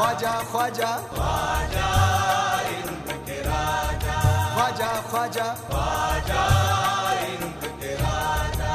ख्वाजा ख्वाजा ख्वाजा हिंद के राजा, ख्वाजा ख्वाजा ख्वाजा हिंद के राजा।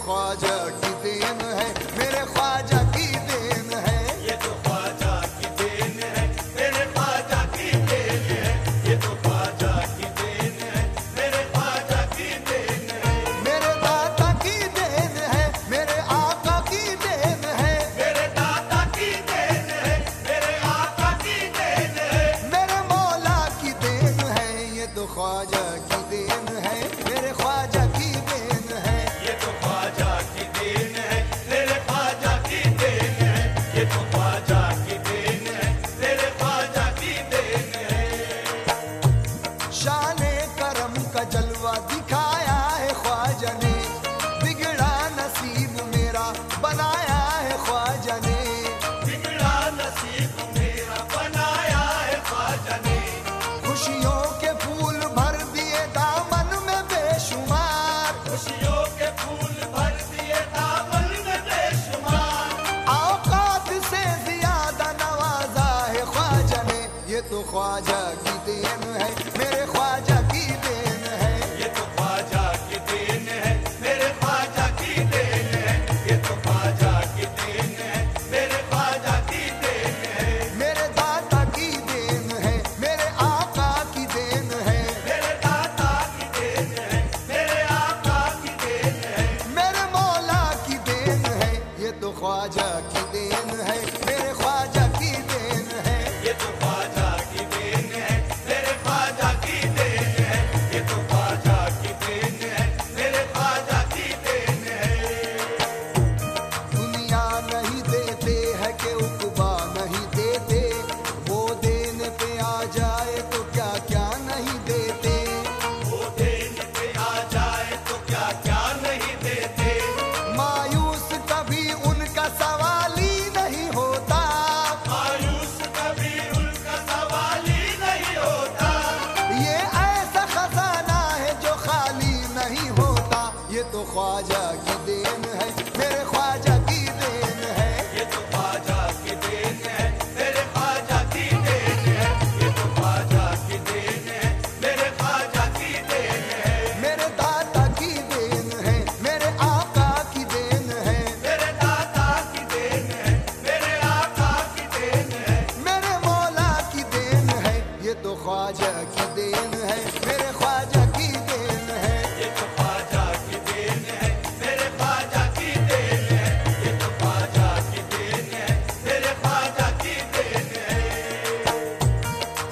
ख्वाजा की देन है, मेरे ख्वाजा की देन है, ये तो ख्वाजा की देन है, मेरे ख्वाजा की देन है, ये तो ख्वाजा की देन है, मेरे ख्वाजा की देन है, मेरे दाता की देन है, मेरे आका की देन है, मेरे दाता की देन है, मेरे आका की देन है, मेरे मौला की देन है। ये तो ख्वाजा की देन है, मेरे ख्वाजा की देन है, ये तो ख्वाजा की देन है, मेरे ख्वाजा की देन है, ये तो ख्वाजा की देन है, मेरे ख्वाजा की देन है। शाने करम का जलवा दिखाया है ख्वाजा ने, बिगड़ा नसीब मेरा बनाया है ख्वाजा ने, बिगड़ा नसीब मेरा बनाया है ख्वाजा ने, खुशियों के फूल भर दिए दामन में बेशुमार, खुशियों के फूल भर दिए दामन में बेशुमार, औकात से ज्यादा नवाजा है ख्वाजा ने। ये तो ख्वाजा की देन है, मेरे ख्वाजा की देन है, ये तो ख्वाजा की देन है, मेरे ख्वाजा की देन है, ये तो ख्वाजा की देन है, मेरे ख्वाजा की देन है, मेरे दाता की देन है, मेरे आका की देन है, मेरे दाता की देन है, मेरे आका की देन है, मेरे मौला की देन है। ये तो ख्वाजा की देन है, मेरे ख्वाजा की देन है, ये तो ख्वाजा की देन है, मेरे ख्वाजा की देन है, ये तो ख्वाजा की देन है, मेरे ख्वाजा की देन है। दुनिया नहीं देते है कि उकबा नहीं देते, वो देने पे आ जाए तो क्या क्या नहीं देते, वो देन पे आ जाए तो क्या क्या नहीं देते, मायूस कभी उनका सवाल ही नहीं होता, मायूस कभी उनका सवाल ही नहीं होता, ये ऐसा खजाना है जो खाली नहीं होता। ये तो ख्वाजा की देन है, मेरे ख्वाजा की देन है, ये तो ख्वाजा की देन है, मेरे ख्वाजा की देन है, ये तो ख्वाजा की देन है, मेरे ख्वाजा की देन है, मेरे दाता की देन है, मेरे आका की देन है, मेरे दाता की देन है, मेरे आका की देन है, मेरे मौला की देन है। ये तो ख्वाजा की देन है, मेरे ख्वाजा की देन है, ये तो ख्वाजा की देन है, मेरे ख्वाजा की देन है, ये तो ख्वाजा की देन है, मेरे ख्वाजा की देन है।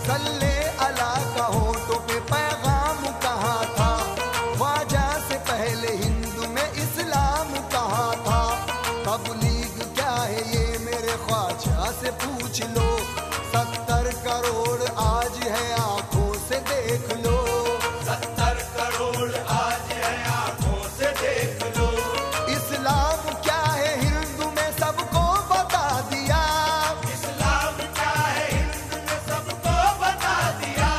सल्ले अला का होठों पे पैगाम कहा था, ख्वाजा से पहले हिंदू में इस्लाम कहा था, तबलीग क्या है ये मेरे ख्वाजा से पूछ लो, 70 करोड़ आज है आंखों से देख लो, 70 करोड़ आज है आंखों से देख लो, इस्लाम क्या है हिंदू में सबको बता दिया, इस्लाम क्या है हिंद ने सबको बता दिया,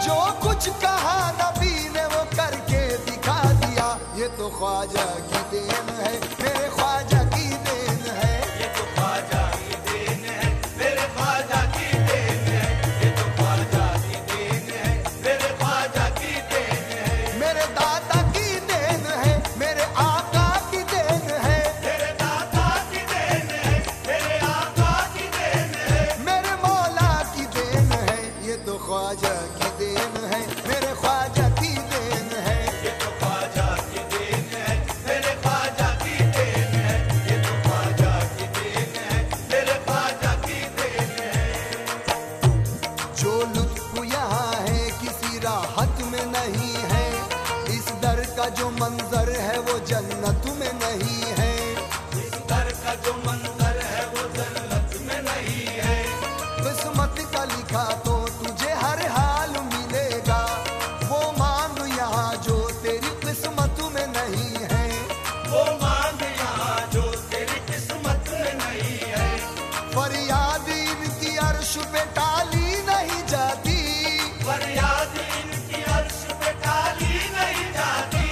जो कुछ कहा नबी ने वो करके दिखा दिया। ये तो ख्वाजा की देन है, मेरे ख्वाजा की देन है, ये तो ख्वाजा की देन है, मेरे ख्वाजा की देन है, ये तो ख्वाजा की देन है, मेरे ख्वाजा की देन है, मेरे दाता की देन है, मेरे आका की देन है, मेरे दाता की देन है, मेरे आका की देन है, मेरे मौला की देन है। ये तो ख्वाजा की देन है, मेरे ख्वाजा की देन है, ये तो ख्वाजा की देन है, मेरे ख्वाजा की देन है, ये तो जन्नत में नहीं है। इस दर का जो मंजर है वो जन्नत में नहीं है। किस्मत का लिखा तो तुझे हर हाल मिलेगा, वो मांग यहाँ जो तेरी किस्मत में नहीं है। वो मांग यहाँ जो तेरी किस्मत में नहीं है। फरियाद इनकी अर्श पे टाली नहीं जाती, फरियाद इनकी अर्श पे टाली नहीं जाती।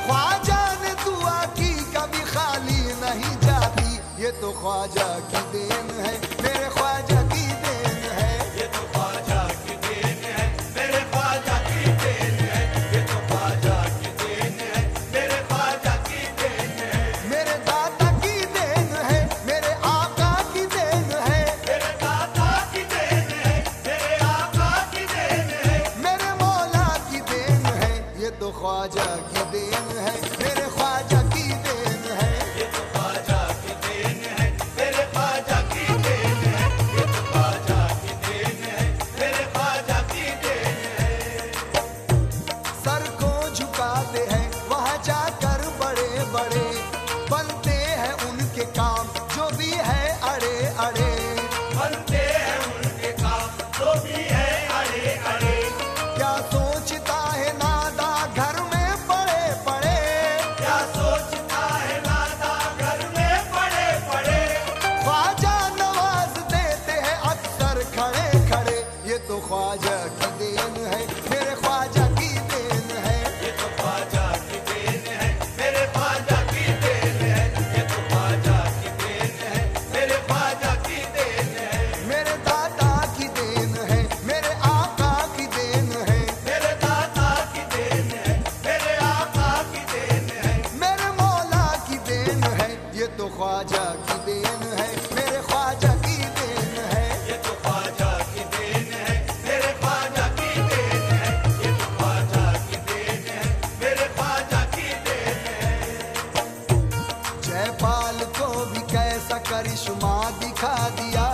ख्वाजा ने दुआ की कभी खाली नहीं जाती। ये तो ख्वाजा की देन है, मेरे ख्वाजा की देन है। ये तो ख्वाजा की देन है, मेरे ख्वाजा की देन है। ये तो ख्वाजा की देन है, मेरे ख्वाजा की देन है। मेरे दाता की देन है, मेरे आका की देन है। मेरे दाता की देन है, मेरे आका की देन है। मेरे मौला की देन है, ये तो ख्वाजा की देन है, मेरे ख्वाजा की देन है। ये तो ख्वाजा की देन है, मेरे ख्वाजा की देन है। ये तो ख्वाजा की देन है, मेरे ख्वाजा की देन है। सर को झुकाते हैं वहाँ जाकर बड़े बड़े, बनते हैं उनके काम जो भी है अड़े अड़े। बनते हैं उनके काम जो भी है अड़े अड़े। क्या सोचता है नादा घर में पड़े पड़े, क्या सोचता है नादा घर में पड़े पड़े। ख्वाजा नवाज देते हैं अक्सर खड़े खड़े। ये तो ख्वाजा की देन है, मेरे ख्वाजा की देन है। ये तो ख्वाजा की देन है, मेरे ख्वाजा की देन है। ये तो ख्वाजा की देन है, मेरे ख्वाजा की देन है। मेरे दादा की देन है, मेरे आका की देन है। मेरे दाता की देन है, मेरे आका की देन है। मेरे मौला की देन है, ये तो ख्वाजा की देन है, मेरे ख्वाजा की देन है। ये तो ख्वाजा की देन है, मेरे ख्वाजा की देन है। ये तो ख्वाजा की देन है, मेरे ख्वाजा की देन है। जयपाल को भी कैसा करिश्मा दिखा दिया,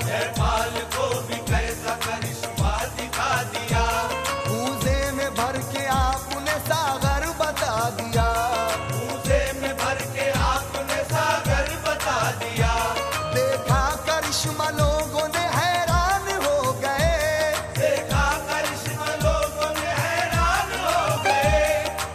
जयपाल को भी कैसा करिश्मा दिखा दिया। पूजे में भर के आपने सागर बता दिया। पूजे में भर के आपने सागर बता दिया। देखा करिश्मा लोगों ने हैरान हो गए, देखा करिश्मा लोगों ने हैरान हो गए।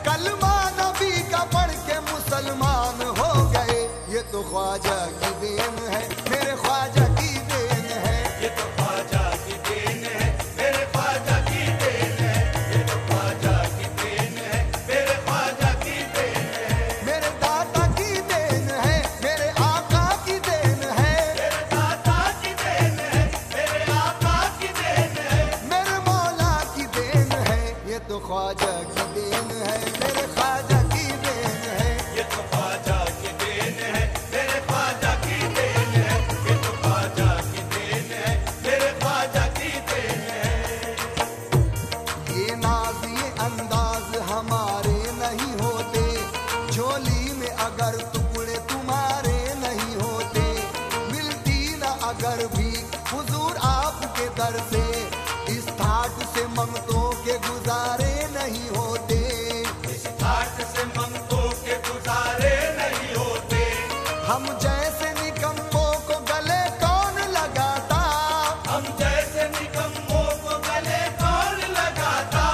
कलमा नबी का पढ़ के मुसलमान हो गए। ये तो ख्वाजा की देन है, मेरे ख्वाजा की देन है। ये तो ख्वाजा की देन है, मेरे ख्वाजा की देन है। ये तो ख्वाजा की देन है, मेरे ख्वाजा की देन है। मेरे दाता की देन है, मेरे आका की देन है। मेरे दाता की देन है, मेरे आका की देन है। मेरे मौला की देन है, ये तो ख्वाजा की देन है, मेरे ख्वाजा की देन है। ये तो ख्वाजा की देन है, मेरे ख्वाजा की देन है। ये तो ख्वाजा की देन है, मेरे ख्वाजा की देन है। ये नाज ये अंदाज हमारे नहीं होते, झोली में अगर टुकड़े तुम्हारे नहीं होते। मिलती न अगर भी हुजूर आपके दर से, इस ठाट से मंगतों के गुजारे नहीं होते। इस ठाट से मंगतों के गुजारे नहीं होते। हम जैसे निकम्मों को गले कौन लगाता, हम जैसे निकम्मों को गले कौन लगाता।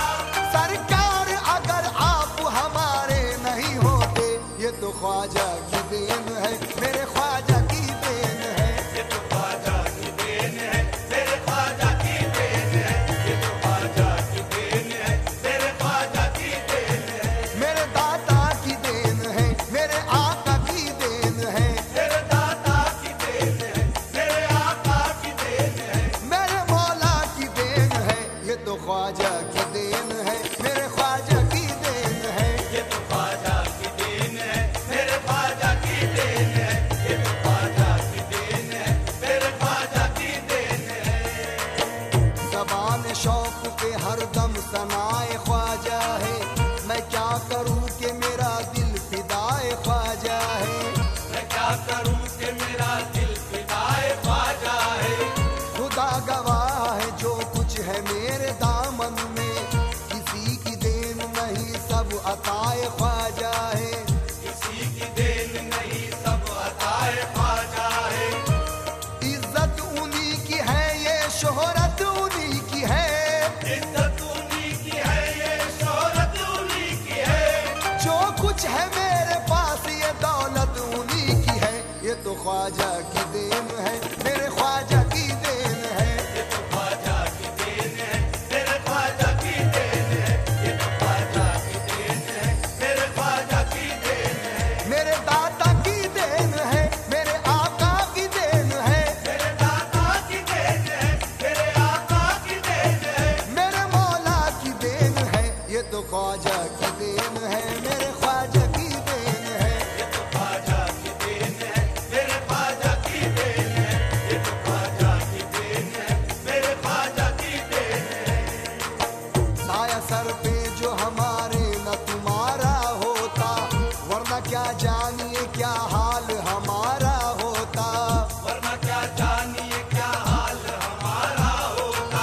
सरकार अगर आप हमारे नहीं होते। ये तो ख्वाजा की देन है, मेरे ख्वाजा की देन है। ये तो ख्वाजा की देन है, मेरे ख्वाजा की देन है। ये तो ख्वाजा की देन है, मेरे ख्वाजा की देन है। मेरे दाता की देन है, मेरे आका की देन है। मेरे दाता की देन है, मेरे आका की देन है। मेरे मौला की देन है, ये तो ख्वाजा की देन है, मेरे ख्वाजा की देन है। ये तो ख्वाजा की देन है, मेरे ख्वाजा की देन है। ये तो ख्वाजा ख्वाजा की देन है, मेरे ख्वाजा की देन है। ये तो ख्वाजा की देन है, मेरे ख्वाजा की देन है। ये तो ख्वाजा की देन है, मेरे ख्वाजा की देन है। मेरे दाता की देन है, मेरे आका की देन है। मेरे दाता की देन है, मेरे आका की देन है। मेरे मौला की देन है, ये तो ख्वाजा की देन है, मेरे ख्वाजा की देन है। ये तो ख्वाजा की देन है, मेरे ख्वाजा की देन है। ये तो ख्वाजा की देन है, मेरे ख्वाजा की देन है। साया सर पे जो हमारे न तुम्हारा होता, वरना क्या जानिए क्या हाल हमारा होता। वरना क्या जानिए क्या हाल हमारा होता।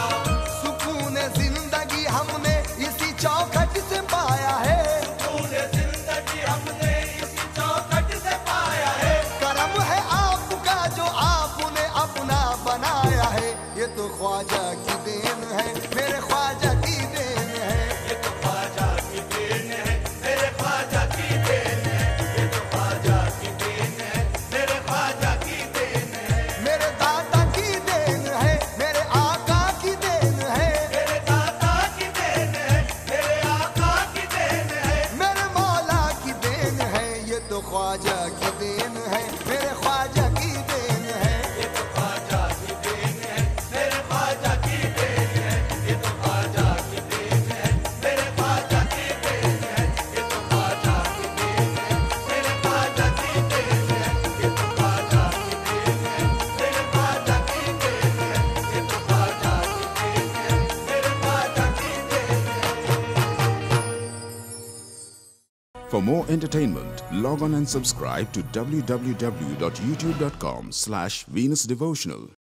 सुकून जिंदगी हमने इसी चौखट से पाया है। तूने जिंदगी हमने इसी चौखट से पाया है। करम है आपका जो आपने अपना बनाया है, ये तो ख्वाजा की देन है, मेरे ख्वाजा की देन है। ये तो ख्वाजा की देन है, मेरे ख्वाजा की देन है। ये तो ख्वाजा की देन है, मेरे ख्वाजा की देन है। मेरे दाता की देन है, मेरे आका की देन है। मेरे दाता की देन है, मेरे आका की देन है। मेरे मौला की देन है, ये तो ख्वाजा की देन है, मेरे ख्वाजा की देन है। ये तो ख्वाजा की देन है, मेरे ख्वाजा की देन है। ये तो ख्वाजा की देन है, मेरे ख्वाजा की देन है। ये तो ख्वाजा की देन है, मेरे ख्वाजा की देन है। ये तो ख्वाजा की देन है, मेरे ख्वाजा की देन है। ये तो ख्वाजा की देन है, मेरे ख्वाजा की देन है। For more entertainment, log on and subscribe to www.youtube.com/VenusDevotional.